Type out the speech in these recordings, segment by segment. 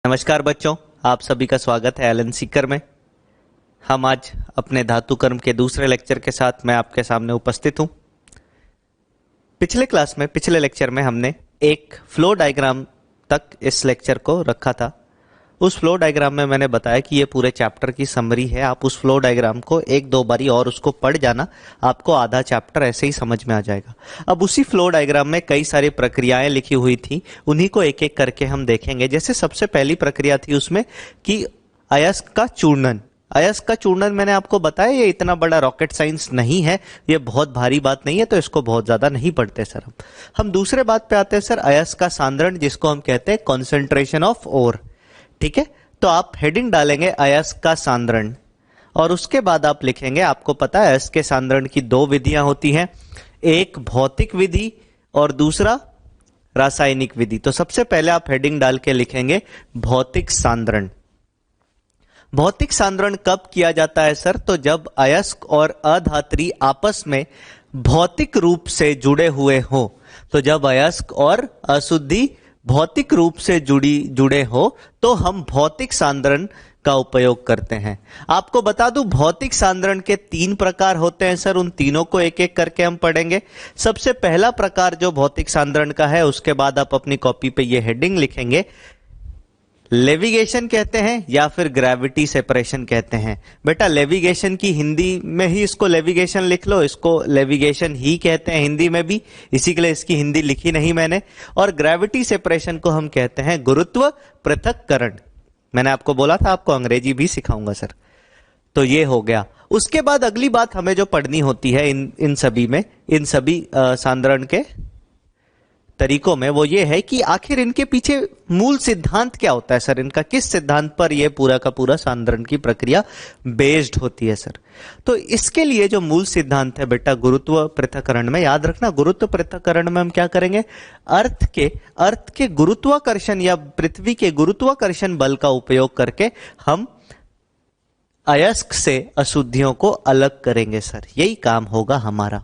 नमस्कार बच्चों, आप सभी का स्वागत है एलन सीकर में। हम आज अपने धातु कर्म के दूसरे लेक्चर के साथ मैं आपके सामने उपस्थित हूं। पिछले लेक्चर में हमने एक फ्लो डायग्राम तक इस लेक्चर को रखा था। उस फ्लो डायग्राम में मैंने बताया कि ये पूरे चैप्टर की समरी है। आप उस फ्लो डायग्राम को एक दो बारी और उसको पढ़ जाना, आपको आधा चैप्टर ऐसे ही समझ में आ जाएगा। अब उसी फ्लो डायग्राम में कई सारी प्रक्रियाएं लिखी हुई थी, उन्हीं को एक एक करके हम देखेंगे। जैसे सबसे पहली प्रक्रिया थी उसमें कि अयस्क का चूर्णन। अयस्क का चूर्णन मैंने आपको बताया ये इतना बड़ा रॉकेट साइंस नहीं है, ये बहुत भारी बात नहीं है, तो इसको बहुत ज्यादा नहीं पढ़ते सर। हम दूसरे बात पे आते हैं सर, अयस्क का सांद्रण, जिसको हम कहते हैं कॉन्सेंट्रेशन ऑफ ओर। ठीक है, तो आप हेडिंग डालेंगे अयस्क का सांद्रण और उसके बाद आप लिखेंगे, आपको पता है अयस्क के सांद्रण की दो विधियां होती हैं, एक भौतिक विधि और दूसरा रासायनिक विधि। तो सबसे पहले आप हेडिंग डाल के लिखेंगे भौतिक सांद्रण। भौतिक सांद्रण कब किया जाता है सर? तो जब अयस्क और अधात्री आपस में भौतिक रूप से जुड़े हुए हो। तो जब अयस्क और अशुद्धि भौतिक रूप से जुड़े हो तो हम भौतिक सांद्रण का उपयोग करते हैं। आपको बता दूं, भौतिक सांद्रण के 3 प्रकार होते हैं सर। उन तीनों को एक एक करके हम पढ़ेंगे। सबसे पहला प्रकार जो भौतिक सांद्रण का है, उसके बाद आप अपनी कॉपी पे ये हेडिंग लिखेंगे, लेविगेशन कहते हैं या फिर ग्रेविटी सेपरेशन कहते हैं। बेटा लेविगेशन की हिंदी में ही इसको लेविगेशन लिख लो, इसको लेविगेशन ही कहते हैं हिंदी में भी, इसी के लिए इसकी हिंदी लिखी नहीं मैंने। और ग्रेविटी सेपरेशन को हम कहते हैं गुरुत्व पृथक्करण। मैंने आपको बोला था आपको अंग्रेजी भी सिखाऊंगा सर। तो ये हो गया। उसके बाद अगली बात हमें जो पढ़नी होती है इन सभी सांद्रण के तरीकों में, वो ये है कि आखिर इनके पीछे मूल सिद्धांत क्या होता है सर। इनका किस सिद्धांत पर ये पूरा का पूरा सांद्रण की प्रक्रिया बेस्ड होती है सर। तो इसके लिए जो मूल सिद्धांत है बेटा, गुरुत्व पृथक्करण में याद रखना, गुरुत्व पृथक्करण में हम क्या करेंगे, अर्थ के गुरुत्वाकर्षण या पृथ्वी के गुरुत्वाकर्षण बल का उपयोग करके हम अयस्क से अशुद्धियों को अलग करेंगे सर। यही काम होगा हमारा।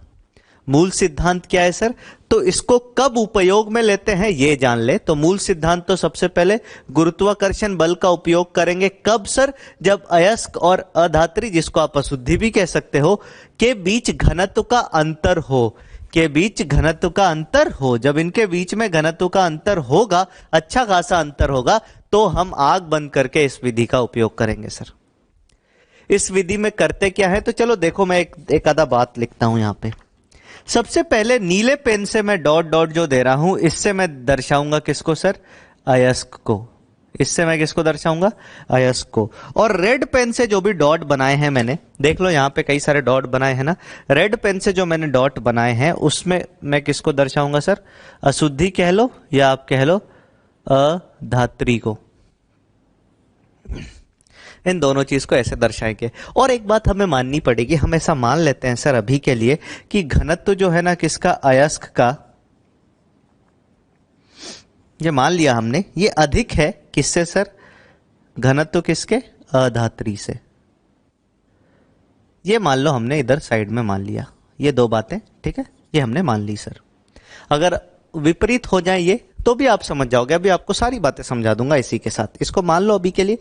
मूल सिद्धांत क्या है सर? तो इसको कब उपयोग में लेते हैं ये जान ले। तो मूल सिद्धांत तो सबसे पहले गुरुत्वाकर्षण बल का उपयोग करेंगे। कब सर? जब अयस्क और अधात्री, जिसको आप अशुद्धि भी कह सकते हो, के बीच घनत्व का अंतर हो। जब इनके बीच में घनत्व का अंतर होगा, अच्छा खासा अंतर होगा, तो हम आग बंद करके इस विधि का उपयोग करेंगे सर। इस विधि में करते क्या है, तो चलो देखो, मैं एक आधा बात लिखता हूं यहां पे। सबसे पहले नीले पेन से मैं डॉट डॉट जो दे रहा हूं, इससे मैं दर्शाऊंगा किसको सर? अयस्क को। इससे मैं किसको दर्शाऊंगा? अयस्क को। और रेड पेन से जो भी डॉट बनाए हैं मैंने, देख लो यहां पे कई सारे डॉट बनाए हैं ना, रेड पेन से जो मैंने डॉट बनाए हैं उसमें मैं किसको दर्शाऊंगा सर? अशुद्धि कह लो या आप कह लो अधात्री को। इन दोनों चीज को ऐसे दर्शाएंगे। और एक बात हमें माननी पड़ेगी, हम ऐसा मान लेते हैं सर अभी के लिए कि घनत्व जो है ना किसका, अयस्क का, ये मान लिया हमने, ये अधिक है किससे सर? घनत्व किसके? अधात्री से। ये मान लो हमने इधर साइड में मान लिया, ये दो बातें, ठीक है, ये हमने मान ली सर। अगर विपरीत हो जाए ये, तो भी आप समझ जाओगे। अभी आपको सारी बातें समझा दूंगा इसी के साथ। इसको मान लो अभी के लिए।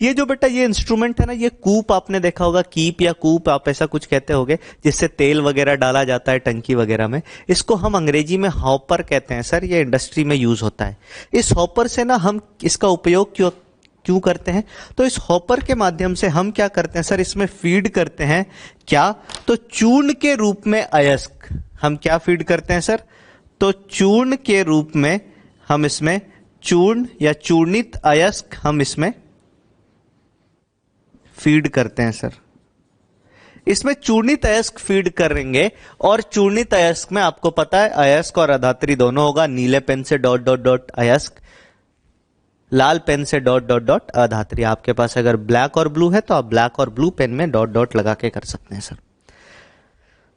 ये जो बेटा ये इंस्ट्रूमेंट है ना, ये कूप आपने देखा होगा, कीप या कूप आप ऐसा कुछ कहते होगे, जिससे तेल वगैरह डाला जाता है टंकी वगैरह में। इसको हम अंग्रेजी में हॉपर कहते हैं सर। ये इंडस्ट्री में यूज होता है। इस हॉपर से ना हम इसका उपयोग क्यों करते हैं? तो इस हॉपर के माध्यम से हम क्या करते हैं सर, इसमें फीड करते हैं क्या? तो चूर्ण के रूप में अयस्क हम क्या फीड करते हैं सर? तो चूर्ण के रूप में हम इसमें चूर्ण या चूर्णित अयस्क हम इसमें फीड करते हैं सर। इसमें चूर्णित अयस्क फीड करेंगे। और चूर्णित अयस्क में आपको पता है अयस्क और अधात्री दोनों होगा। नीले पेन से डॉट डॉट डॉट अयस्क, लाल पेन से डॉट डॉट डॉट अधात्री। आपके पास अगर ब्लैक और ब्लू है तो आप ब्लैक और ब्लू पेन में डॉट डॉट लगा के कर सकते हैं सर।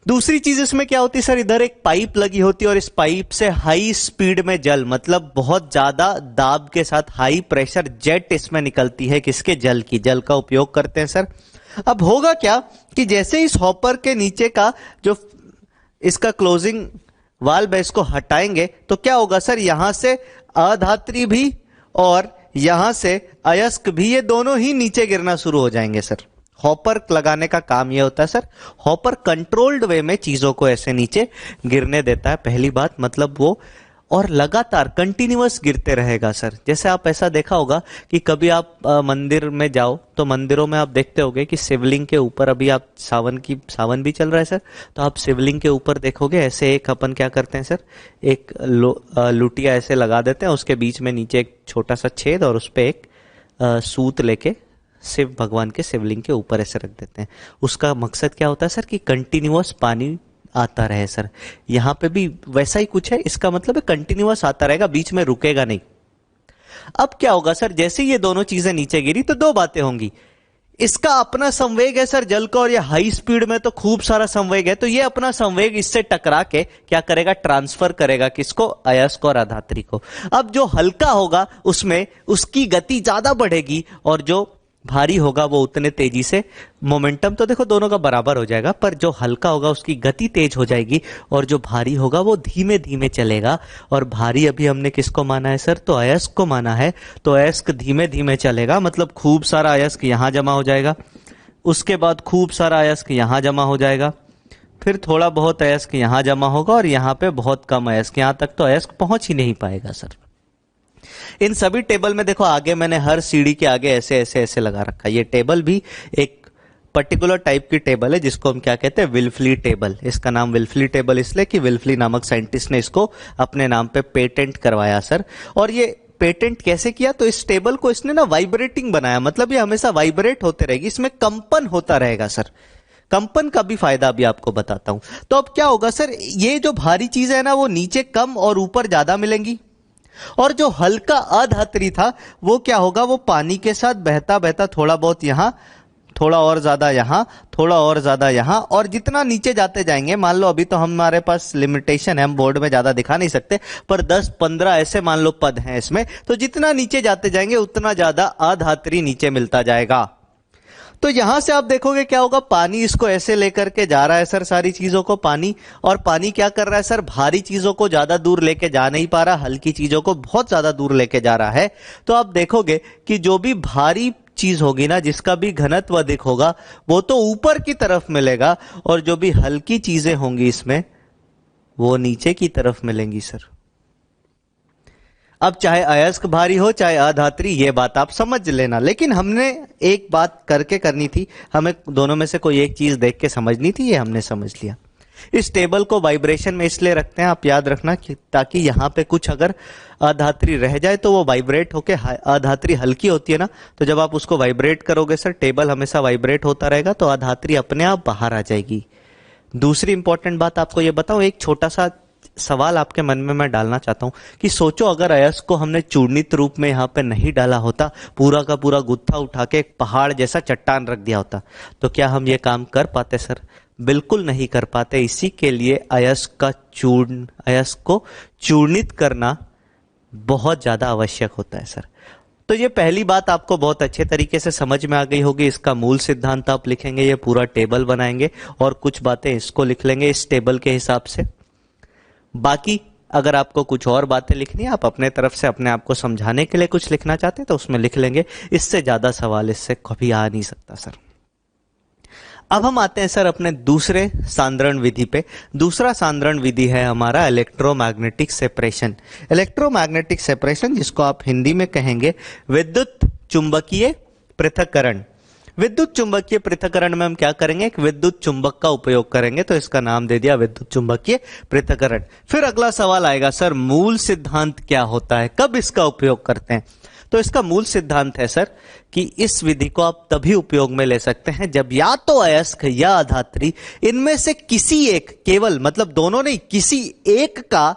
दूसरी चीज इसमें क्या होती है सर, इधर एक पाइप लगी होती है और इस पाइप से हाई स्पीड में जल, मतलब बहुत ज्यादा दाब के साथ हाई प्रेशर जेट इसमें निकलती है। किसके? जल की। जल का उपयोग करते हैं सर। अब होगा क्या कि जैसे इस हॉपर के नीचे का जो इसका क्लोजिंग वाल्व है इसको हटाएंगे तो क्या होगा सर, यहां से अधात्री भी और यहां से अयस्क भी, ये दोनों ही नीचे गिरना शुरू हो जाएंगे सर। हॉपर लगाने का काम ये होता है सर, हॉपर कंट्रोल्ड वे में चीजों को ऐसे नीचे गिरने देता है, पहली बात। मतलब वो और लगातार कंटिन्यूअस गिरते रहेगा सर। जैसे आप ऐसा देखा होगा कि कभी आप मंदिर में जाओ तो मंदिरों में आप देखते होगे कि शिवलिंग के ऊपर, अभी आप सावन भी चल रहा है सर, तो आप शिवलिंग के ऊपर देखोगे ऐसे एक अपन क्या करते हैं सर, एक लुटिया ऐसे लगा देते हैं, उसके बीच में नीचे एक छोटा सा छेद और उस पर एक सूत लेके शिव भगवान के शिवलिंग के ऊपर ऐसे रख देते हैं। उसका मकसद क्या होता है सर कि कंटिन्यूअस पानी आता रहे सर। यहां पे भी वैसा ही कुछ है, इसका मतलब है कंटिन्यूअस आता रहेगा, बीच में रुकेगा नहीं। अब क्या होगा सर, जैसे ये दोनों चीजें नीचे गिरी तो दो बातें होंगी। इसका अपना संवेग है सर जल का, और ये हाई स्पीड में तो खूब सारा संवेग है, तो ये अपना संवेग इससे टकरा के क्या करेगा, ट्रांसफर करेगा किसको, अयस्क और अधात्री को। अब जो हल्का होगा उसमें उसकी गति ज्यादा बढ़ेगी, और जो भारी होगा वो उतने तेजी से, मोमेंटम तो देखो दोनों का बराबर हो जाएगा, पर जो हल्का होगा उसकी गति तेज हो जाएगी और जो भारी होगा वो धीमे धीमे चलेगा। और भारी अभी हमने किसको माना है सर, तो अयस्क को माना है। तो अयस्क धीमे धीमे चलेगा, मतलब खूब सारा अयस्क यहां जमा हो जाएगा, उसके बाद खूब सारा अयस्क यहां जमा हो जाएगा, फिर थोड़ा बहुत अयस्क यहां जमा होगा, और यहां पे बहुत कम अयस्क, यहां तक तो अयस्क पहुंच ही नहीं पाएगा सर। इन सभी टेबल में देखो आगे मैंने हर सीढ़ी के आगे ऐसे ऐसे ऐसे लगा रखा है। ये टेबल भी एक पर्टिकुलर टाइप की टेबल है जिसको हम क्या कहते हैं, विल्फली टेबल। इसका नाम विल्फली टेबल इसलिए कि विल्फली नामक साइंटिस्ट ने इसको अपने नाम पे पेटेंट करवाया सर। और ये पेटेंट कैसे किया, तो इस टेबल को इसने ना वाइब्रेटिंग बनाया, मतलब ये हमेशा वाइब्रेट होते रहेगी, इसमें कंपन होता रहेगा सर। कंपन का भी फायदा अभी आपको बताता हूं। तो अब क्या होगा सर, ये जो भारी चीज है ना वो नीचे कम और ऊपर ज्यादा मिलेंगी, और जो हल्का अधात्री था वो क्या होगा, वो पानी के साथ बहता बहता थोड़ा बहुत यहां, थोड़ा और ज्यादा यहां, थोड़ा और ज्यादा यहां, और जितना नीचे जाते जाएंगे, मान लो अभी तो हमारे पास लिमिटेशन है, हम बोर्ड में ज्यादा दिखा नहीं सकते, पर 10-15 ऐसे मान लो पद हैं इसमें, तो जितना नीचे जाते जाएंगे उतना ज्यादा अधात्री नीचे मिलता जाएगा। तो यहां से आप देखोगे क्या होगा, पानी इसको ऐसे लेकर के जा रहा है सर, सारी चीजों को पानी, और पानी क्या कर रहा है सर, भारी चीजों को ज्यादा दूर लेके जा नहीं पा रहा, हल्की चीजों को बहुत ज्यादा दूर लेके जा रहा है। तो आप देखोगे कि जो भी भारी चीज होगी ना, जिसका भी घनत्व अधिक होगा, वो तो ऊपर की तरफ मिलेगा, और जो भी हल्की चीजें होंगी इसमें वो नीचे की तरफ मिलेंगी सर। अब चाहे अयस्क भारी हो चाहे अधात्री, ये बात आप समझ लेना। लेकिन हमने एक बात करके करनी थी, हमें दोनों में से कोई एक चीज देख के समझनी थी, ये हमने समझ लिया। इस टेबल को वाइब्रेशन में इसलिए रखते हैं, आप याद रखना, कि ताकि यहां पे कुछ अगर अधात्री रह जाए तो वो वाइब्रेट होके, अधात्री हल्की होती है ना, तो जब आप उसको वाइब्रेट करोगे सर, टेबल हमेशा वाइब्रेट होता रहेगा, तो अधात्री अपने आप बाहर आ जाएगी। दूसरी इंपॉर्टेंट बात आपको ये बताऊं, एक छोटा सा सवाल आपके मन में मैं डालना चाहता हूं कि सोचो अगर अयस्क को हमने चूर्णित रूप में यहां पे नहीं डाला होता, पूरा का पूरा गुत्था उठा के एक पहाड़ जैसा चट्टान रख दिया होता, तो क्या हम ये काम कर पाते सर? बिल्कुल नहीं कर पाते। इसी के लिए अयस्क को चूर्णित करना बहुत ज्यादा आवश्यक होता है सर। तो ये पहली बात आपको बहुत अच्छे तरीके से समझ में आ गई होगी। इसका मूल सिद्धांत आप लिखेंगे, ये पूरा टेबल बनाएंगे और कुछ बातें इसको लिख लेंगे इस टेबल के हिसाब से। बाकी अगर आपको कुछ और बातें लिखनी है, आप अपने तरफ से अपने आप को समझाने के लिए कुछ लिखना चाहते हैं तो उसमें लिख लेंगे। इससे ज्यादा सवाल इससे कभी आ नहीं सकता सर। अब हम आते हैं सर अपने दूसरे सांद्रण विधि पे। दूसरा सांद्रण विधि है हमारा इलेक्ट्रोमैग्नेटिक सेपरेशन। इलेक्ट्रोमैग्नेटिक सेपरेशन, जिसको आप हिंदी में कहेंगे विद्युत चुंबकीय पृथक्करण। विद्युत चुंबकीय पृथक्करण में हम क्या करेंगे, एक विद्युत चुंबक का उपयोग करेंगे, तो इसका नाम दे दिया विद्युत चुंबकीय पृथक्करण। फिर अगला सवाल आएगा, सर मूल सिद्धांत क्या होता है, कब इसका उपयोग करते हैं? तो इसका मूल सिद्धांत है सर कि इस विधि को आप तभी उपयोग में ले सकते हैं जब या तो अयस्क या अधात्री, इनमें से किसी एक, केवल मतलब दोनों नहीं, किसी एक का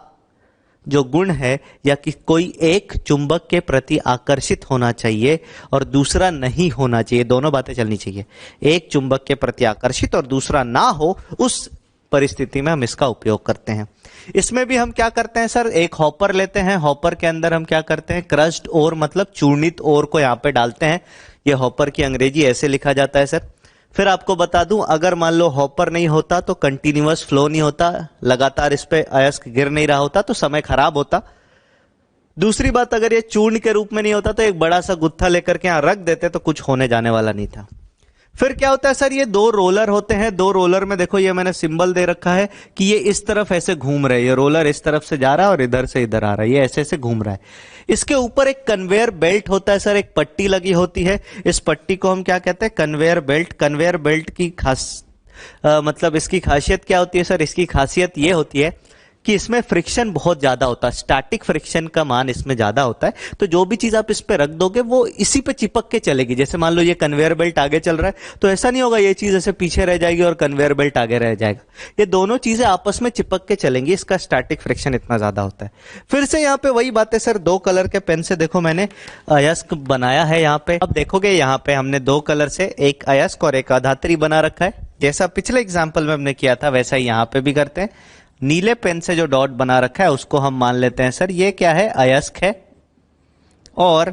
जो गुण है या कि कोई एक चुंबक के प्रति आकर्षित होना चाहिए और दूसरा नहीं होना चाहिए, दोनों बातें चलनी चाहिए। एक चुंबक के प्रति आकर्षित और दूसरा ना हो, उस परिस्थिति में हम इसका उपयोग करते हैं। इसमें भी हम क्या करते हैं सर, एक हॉपर लेते हैं, हॉपर के अंदर हम क्या करते हैं, क्रश्ड ओर मतलब चूर्णित ओर को यहां पे डालते हैं। ये हॉपर की अंग्रेजी ऐसे लिखा जाता है सर। फिर आपको बता दूं, अगर मान लो हॉपर नहीं होता तो कंटिन्यूअस फ्लो नहीं होता, लगातार इस पे अयस्क गिर नहीं रहा होता तो समय खराब होता। दूसरी बात, अगर ये चूर्ण के रूप में नहीं होता तो एक बड़ा सा गुत्था लेकर के यहां रख देते तो कुछ होने जाने वाला नहीं था। फिर क्या होता है सर, ये दो रोलर होते हैं, दो रोलर में देखो ये मैंने सिंबल दे रखा है कि ये इस तरफ ऐसे घूम रहे हैं, ये रोलर इस तरफ से जा रहा है और इधर से इधर आ रहा है, ये ऐसे ऐसे घूम रहा है। इसके ऊपर एक कन्वेयर बेल्ट होता है सर, एक पट्टी लगी होती है, इस पट्टी को हम क्या कहते हैं, कन्वेयर बेल्ट। कन्वेयर बेल्ट की मतलब इसकी खासियत क्या होती है सर, इसकी खासियत ये होती है कि इसमें फ्रिक्शन बहुत ज्यादा होता है, स्टैटिक फ्रिक्शन का मान इसमें ज्यादा होता है। तो जो भी चीज आप इस पे रख दोगे वो इसी पे चिपक के चलेगी। जैसे मान लो ये कन्वेयर बेल्ट आगे चल रहा है तो ऐसा नहीं होगा ये चीज ऐसे पीछे रह जाएगी और कन्वेयर बेल्ट आगे रह जाएगा, ये दोनों चीजें आपस में चिपक के चलेंगी, इसका स्टैटिक फ्रिक्शन इतना ज्यादा होता है। फिर से यहाँ पे वही बात है सर, दो कलर के पेन से देखो मैंने अयस्क बनाया है यहाँ पे। अब देखोगे यहाँ पे हमने दो कलर से एक अयस्क और एक अधात्री बना रखा है, जैसा पिछले एग्जाम्पल में हमने किया था वैसा ही यहाँ पे भी करते हैं। नीले पेन से जो डॉट बना रखा है उसको हम मान लेते हैं सर ये क्या है, अयस्क है। और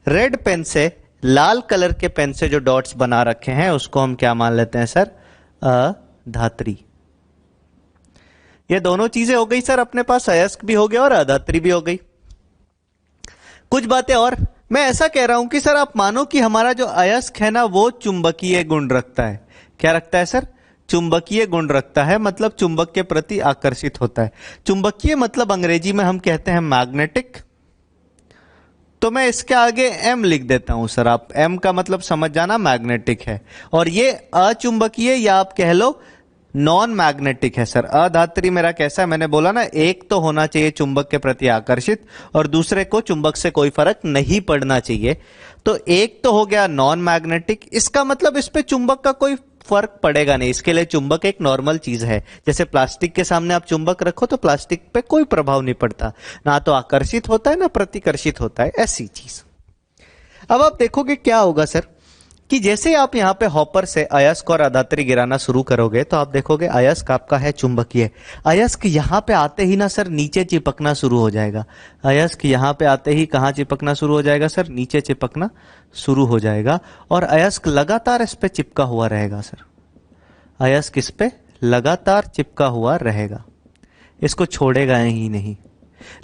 रेड पेन से, लाल कलर के पेन से जो डॉट्स बना रखे हैं उसको हम क्या मान लेते हैं सर, अधात्री। ये दोनों चीजें हो गई सर, अपने पास अयस्क भी हो गया और अधात्री भी हो गई। कुछ बातें और मैं ऐसा कह रहा हूं कि सर आप मानो कि हमारा जो अयस्क है ना वो चुंबकीय गुण रखता है। क्या रखता है सर, चुंबकीय गुण रखता है, मतलब चुंबक के प्रति आकर्षित होता है। चुंबकीय मतलब अंग्रेजी में हम कहते हैं मैग्नेटिक, तो मैं इसके आगे एम लिख देता हूं सर, आप एम का मतलब समझ जाना, मैग्नेटिक है। और ये अचुंबकीय या आप कह लो नॉन मैग्नेटिक है सर। अधात्री मेरा कैसा है, मैंने बोला ना एक तो होना चाहिए चुंबक के प्रति आकर्षित और दूसरे को चुंबक से कोई फर्क नहीं पड़ना चाहिए। तो एक तो हो गया नॉन मैग्नेटिक, इसका मतलब इस पे चुंबक का कोई फर्क पड़ेगा नहीं, इसके लिए चुंबक एक नॉर्मल चीज है। जैसे प्लास्टिक के सामने आप चुंबक रखो तो प्लास्टिक पे कोई प्रभाव नहीं पड़ता, ना तो आकर्षित होता है ना प्रतिकर्षित होता है, ऐसी चीज। अब आप देखोगे क्या होगा सर कि जैसे आप यहां पे हॉपर से अयस्क और अधात्री गिराना शुरू करोगे तो आप देखोगे अयस्क आपका है चुंबकीय, अयस्क यहां पे आते ही ना सर नीचे चिपकना शुरू हो जाएगा। अयस्क यहां पे आते ही कहां चिपकना शुरू हो जाएगा सर, नीचे चिपकना शुरू हो जाएगा। और अयस्क लगातार इस पे चिपका हुआ रहेगा सर, अयस्क इस पे लगातार चिपका हुआ रहेगा, इसको छोड़ेगा ही नहीं।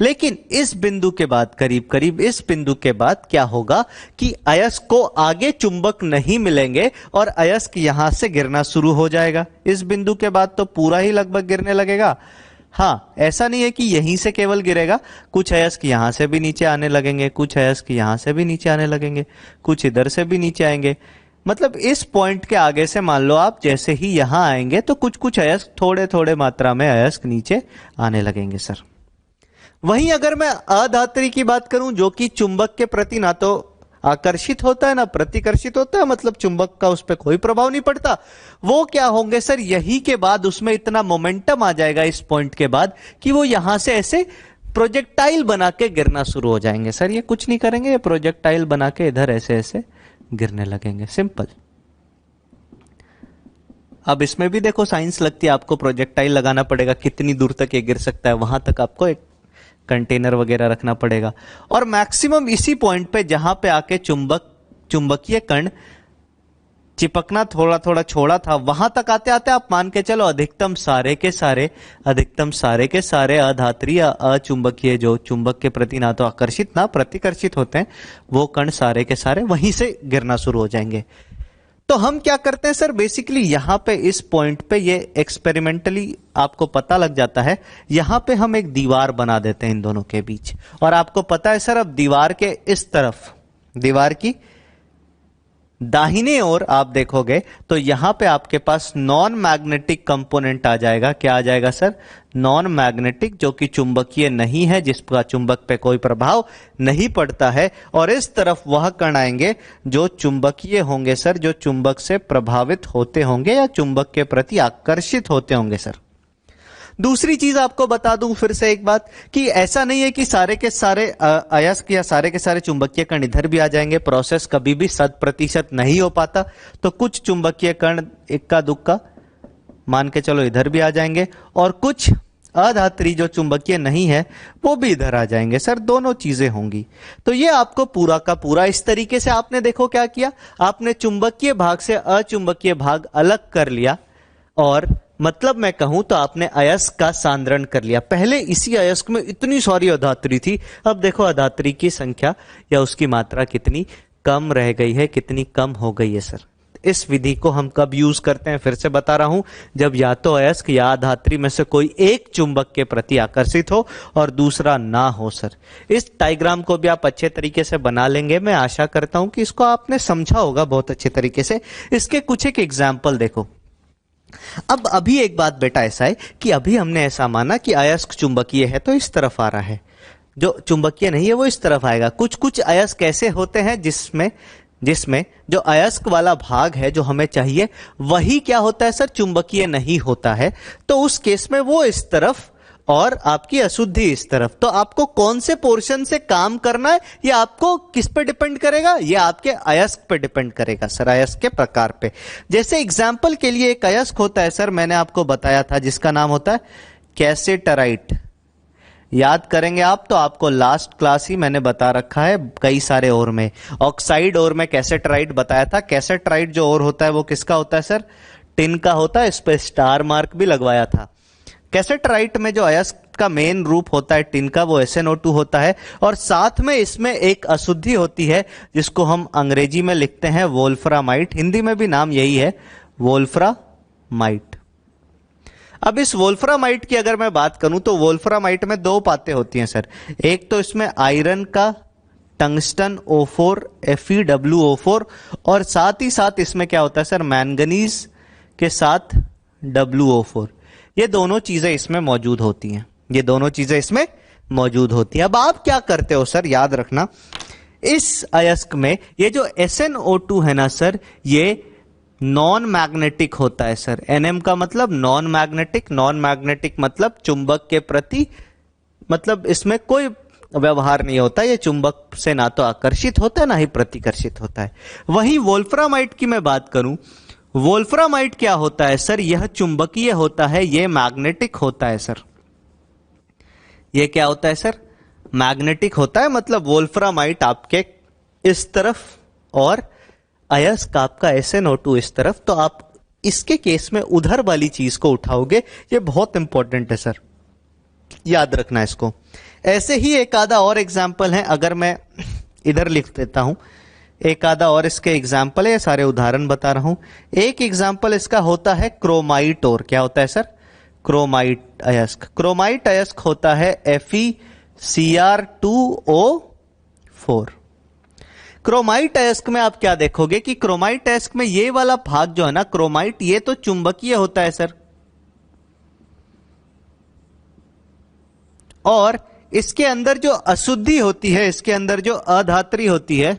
लेकिन इस बिंदु के बाद, करीब करीब इस बिंदु के बाद क्या होगा कि अयस्क को आगे चुंबक नहीं मिलेंगे और अयस्क यहां से गिरना शुरू हो जाएगा। इस बिंदु के बाद तो पूरा ही लगभग गिरने लगेगा। हाँ, ऐसा नहीं है कि यहीं से केवल गिरेगा, कुछ अयस्क यहां से भी नीचे आने लगेंगे, कुछ अयस्क यहां से भी नीचे आने लगेंगे, कुछ इधर से भी नीचे आएंगे। मतलब इस पॉइंट के आगे से मान लो आप जैसे ही यहां आएंगे तो कुछ कुछ अयस्क, थोड़े थोड़े मात्रा में अयस्क नीचे आने लगेंगे सर। वहीं अगर मैं अधात्री की बात करूं जो कि चुंबक के प्रति ना तो आकर्षित होता है ना प्रतिकर्षित होता है, मतलब चुंबक का उस पर कोई प्रभाव नहीं पड़ता, वो क्या होंगे सर, यही के बाद उसमें इतना मोमेंटम आ जाएगा इस पॉइंट के बाद कि वो यहां से ऐसे प्रोजेक्टाइल बना के गिरना शुरू हो जाएंगे सर। ये कुछ नहीं करेंगे, ये प्रोजेक्टाइल बना के इधर ऐसे ऐसे गिरने लगेंगे, सिंपल। अब इसमें भी देखो साइंस लगती है, आपको प्रोजेक्टाइल लगाना पड़ेगा, कितनी दूर तक ये गिर सकता है वहां तक आपको एक कंटेनर वगैरह रखना पड़ेगा। और मैक्सिमम इसी पॉइंट पे जहां पे आके चुंबकीय कण चिपकना थोड़ा थोड़ा छोड़ा था, वहां तक आते आते आप मान के चलो अधिकतम सारे के सारे अधात्री या अचुंबकीय जो चुंबक के प्रति ना तो आकर्षित ना प्रतिकर्षित होते हैं, वो कण सारे के सारे वहीं से गिरना शुरू हो जाएंगे। तो हम क्या करते हैं सर, बेसिकली यहां पे इस पॉइंट पे ये एक्सपेरिमेंटली आपको पता लग जाता है, यहां पे हम एक दीवार बना देते हैं इन दोनों के बीच। और आपको पता है सर, अब दीवार के इस तरफ, दीवार की दाहिने ओर आप देखोगे तो यहां पे आपके पास नॉन मैग्नेटिक कंपोनेंट आ जाएगा। क्या आ जाएगा सर, नॉन मैग्नेटिक, जो कि चुंबकीय नहीं है, जिसका चुंबक पे कोई प्रभाव नहीं पड़ता है। और इस तरफ वह कण आएंगे जो चुंबकीय होंगे सर, जो चुंबक से प्रभावित होते होंगे या चुंबक के प्रति आकर्षित होते होंगे सर। दूसरी चीज आपको बता दूं फिर से एक बात कि ऐसा नहीं है कि सारे के सारे अयस्क या सारे के सारे चुंबकीय कण इधर भी आ जाएंगे, प्रोसेस कभी भी 100% नहीं हो पाता। तो कुछ चुंबकीय कण इक्का दुक्का मान के चलो इधर भी आ जाएंगे और कुछ अधात्री जो चुंबकीय नहीं है वो भी इधर आ जाएंगे सर, दोनों चीजें होंगी। तो ये आपको पूरा का पूरा इस तरीके से आपने देखो क्या किया, आपने चुंबकीय भाग से अचुंबकीय भाग अलग कर लिया और मतलब मैं कहूं तो आपने अयस्क का सांद्रण कर लिया। पहले इसी अयस्क में इतनी सारी अधात्री थी, अब देखो अधात्री की संख्या या उसकी मात्रा कितनी कम रह गई है, कितनी कम हो गई है सर। इस विधि को हम कब यूज करते हैं, फिर से बता रहा हूं, जब या तो अयस्क या अधात्री में से कोई एक चुंबक के प्रति आकर्षित हो और दूसरा ना हो सर। इस डायग्राम को भी आप अच्छे तरीके से बना लेंगे। मैं आशा करता हूं कि इसको आपने समझा होगा बहुत अच्छे तरीके से। इसके कुछ एक एग्जाम्पल देखो। अब अभी एक बात बेटा ऐसा है कि अभी हमने ऐसा माना कि अयस्क चुंबकीय है तो इस तरफ आ रहा है, जो चुंबकीय नहीं है वो इस तरफ आएगा। कुछ कुछ अयस्क ऐसे होते हैं जिसमें जो अयस्क वाला भाग है जो हमें चाहिए वही क्या होता है सर, चुंबकीय नहीं होता है। तो उस केस में वो इस तरफ और आपकी अशुद्धि इस तरफ। तो आपको कौन से पोर्शन से काम करना है ये आपको किस पे डिपेंड करेगा, ये आपके अयस्क पे डिपेंड करेगा सर, अयस्क के प्रकार पे। जैसे एग्जाम्पल के लिए एक अयस्क होता है सर, मैंने आपको बताया था, जिसका नाम होता है कैसेटराइट। याद करेंगे आप तो आपको लास्ट क्लास ही मैंने बता रखा है कई सारे ओर में। ऑक्साइड ओर में कैसेटराइट बताया था। कैसेटराइट जो ओर होता है वो किसका होता है सर, टिन का होता है। इस पे स्टार मार्क भी लगवाया था। कैसेटराइट में जो अयस्क का मेन रूप होता है टिन का, वो SnO2 होता है और साथ में इसमें एक अशुद्धि होती है जिसको हम अंग्रेजी में लिखते हैं वोल्फ्रामाइट, हिंदी में भी नाम यही है वोल्फ्रामाइट। अब इस वोल्फ्रामाइट की अगर मैं बात करूं तो वोल्फ्रामाइट में दो बातें होती हैं सर। एक तो इसमें आयरन का टंगस्टन O4 FeWO4 और साथ ही साथ इसमें क्या होता है सर, मैंगनीज के साथ WO4। ये दोनों चीजें इसमें मौजूद होती हैं, ये दोनों चीजें इसमें मौजूद होती हैं। अब आप क्या करते हो सर, याद रखना, इस अयस्क में ये जो SnO2 है ना सर, ये नॉन मैग्नेटिक होता है सर। NM का मतलब नॉन मैग्नेटिक, नॉन मैग्नेटिक मतलब चुंबक के प्रति, मतलब इसमें कोई व्यवहार नहीं होता, ये चुंबक से ना तो आकर्षित होता है ना ही प्रतिकर्षित होता है। वहीं वोल्फ्रामाइट की मैं बात करूं, वोल्फ्रामाइट क्या होता है सर, यह चुंबकीय होता है, यह मैग्नेटिक होता है सर। यह क्या होता है सर, मैग्नेटिक होता है। मतलब वोल्फ्रामाइट आपके इस तरफ और अयस्क आपका SnO2 इस तरफ। तो आप इसके केस में उधर वाली चीज को उठाओगे, ये बहुत इंपॉर्टेंट है सर, याद रखना इसको। ऐसे ही एक आधा और एग्जाम्पल है, अगर मैं इधर लिख देता हूं, एक आधा और इसके एग्जाम्पल है, सारे उदाहरण बता रहा हूं। एक एग्जाम्पल इसका होता है क्रोमाइट। और क्या होता है सर, क्रोमाइट अयस्क। क्रोमाइट अयस्क होता है FeCr2O4। क्रोमाइट अयस्क में आप क्या देखोगे कि क्रोमाइट अयस्क में ये वाला भाग जो है ना क्रोमाइट, ये तो चुंबकीय होता है सर, और इसके अंदर जो अशुद्धि होती है, इसके अंदर जो अधात्री होती है,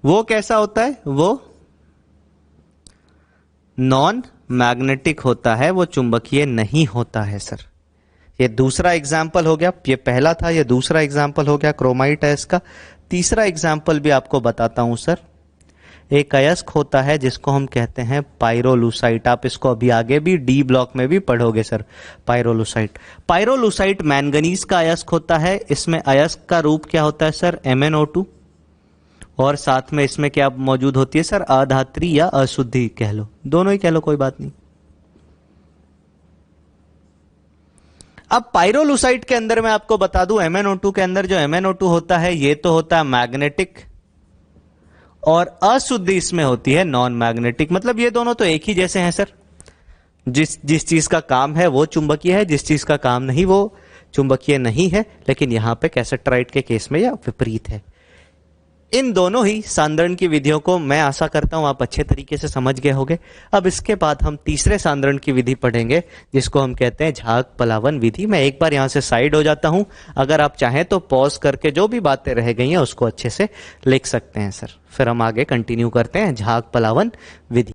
वो कैसा होता है, वो नॉन मैग्नेटिक होता है, वो चुंबकीय नहीं होता है सर। ये दूसरा एग्जाम्पल हो गया, ये पहला था, ये दूसरा एग्जाम्पल हो गया क्रोमाइट अयस्क का। तीसरा एग्जाम्पल भी आपको बताता हूं सर। एक अयस्क होता है जिसको हम कहते हैं पाइरोलुसाइट। आप इसको अभी आगे भी डी ब्लॉक में भी पढ़ोगे सर, पाइरोलुसाइट। पाइरोलुसाइट मैंगनीज का अयस्क होता है। इसमें अयस्क का रूप क्या होता है सर, MnO2, और साथ में इसमें क्या मौजूद होती है सर, अधात्री या अशुद्धि कह लो, दोनों ही कह लो, कोई बात नहीं। अब पाइरोलुसाइट के अंदर मैं आपको बता दूं, MnO2 के अंदर जो MnO2 होता है ये तो होता है मैग्नेटिक, और अशुद्धि इसमें होती है नॉन मैग्नेटिक। मतलब ये दोनों तो एक ही जैसे हैं सर। जिस चीज का काम है वो चुंबकीय है, जिस चीज का काम नहीं वो चुंबकीय नहीं है। लेकिन यहां पे कैसेटराइट के केस में यह विपरीत है। इन दोनों ही सांद्रण की विधियों को मैं आशा करता हूं आप अच्छे तरीके से समझ गए होंगे। अब इसके बाद हम तीसरे सांद्रण की विधि पढ़ेंगे जिसको हम कहते हैं झाग पलावन विधि। मैं एक बार यहां से साइड हो जाता हूं, अगर आप चाहें तो पॉज करके जो भी बातें रह गई हैं उसको अच्छे से लिख सकते हैं सर। फिर हम आगे कंटिन्यू करते हैं झाग पलावन विधि।